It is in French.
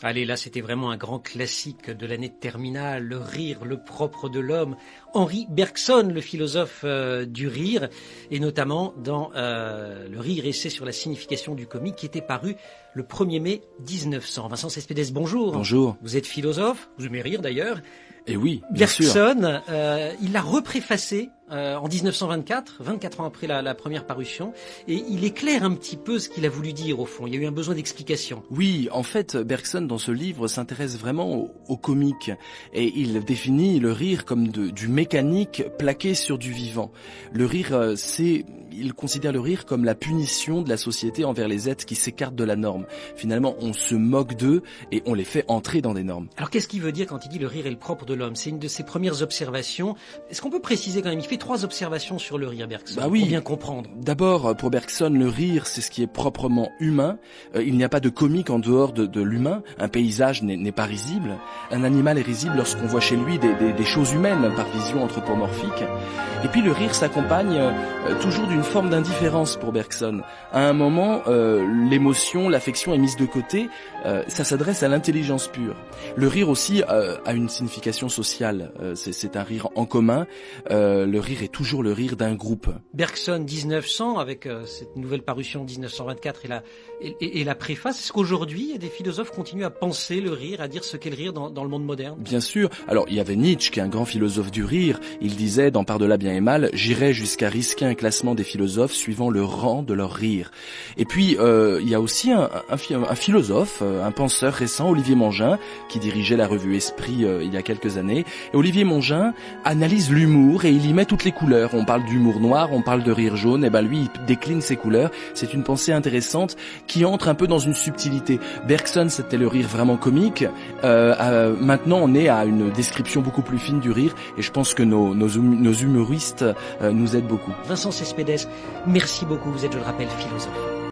Allez, là, c'était vraiment un grand classique de l'année de terminale, le rire, le propre de l'homme. Henri Bergson, le philosophe du rire, et notamment dans le rire essai sur la signification du comique qui était paru le 1er mai 1900. Vincent Cespedes, bonjour. Bonjour. Vous êtes philosophe, vous aimez rire d'ailleurs. Et oui, bien Bergson, sûr. il l'a repréfacé en 1924, 24 ans après la première parution, et il éclaire un petit peu ce qu'il a voulu dire au fond. Il y a eu un besoin d'explication. Oui, en fait, Bergson, dans ce livre, s'intéresse vraiment au comique, et il définit le rire comme du mécanique plaqué sur du vivant. Le rire, il considère le rire comme la punition de la société envers les êtres qui s'écartent de la norme. Finalement, on se moque d'eux et on les fait entrer dans des normes. Alors qu'est-ce qu'il veut dire quand il dit le rire est le propre de l'homme? C'est une de ses premières observations. Est-ce qu'on peut préciser quand même? Il fait 3 observations sur le rire, Bergson, oui. pour bien comprendre. D'abord, pour Bergson, le rire, c'est ce qui est proprement humain. Il n'y a pas de comique en dehors de l'humain. Un paysage n'est pas risible. Un animal est risible lorsqu'on voit chez lui des choses humaines par vision anthropomorphique. Et puis le rire s'accompagne toujours d'une forme d'indifférence pour Bergson. À un moment, l'émotion, l'affection est mise de côté. Ça s'adresse à l'intelligence pure. Le rire aussi a une signification sociale. C'est un rire en commun. Le rire est toujours le rire d'un groupe. Bergson 1900, avec cette nouvelle parution 1924 et la préface, est-ce qu'aujourd'hui des philosophes continuent à penser le rire, à dire ce qu'est le rire dans le monde moderne? Bien sûr. Alors il y avait Nietzsche, qui est un grand philosophe du rire. Il disait dans Par-delà bien et mal, j'irais jusqu'à risquer un classement des philosophes suivant le rang de leur rire. Et puis il y a aussi un philosophe, un penseur récent, Olivier Mangin, qui dirigeait la revue Esprit il y a quelques années. Et Olivier Mangin analyse l'humour et il y met toutes les couleurs. On parle d'humour noir, on parle de rire jaune, et ben lui il décline ces couleurs. C'est une pensée intéressante qui entre un peu dans une subtilité. Bergson, c'était le rire vraiment comique. Maintenant on est à une description beaucoup plus fine du rire et je pense que nos humoristes nous aident beaucoup. Vincent Cespedes, merci beaucoup. Vous êtes, je le rappelle, philosophe.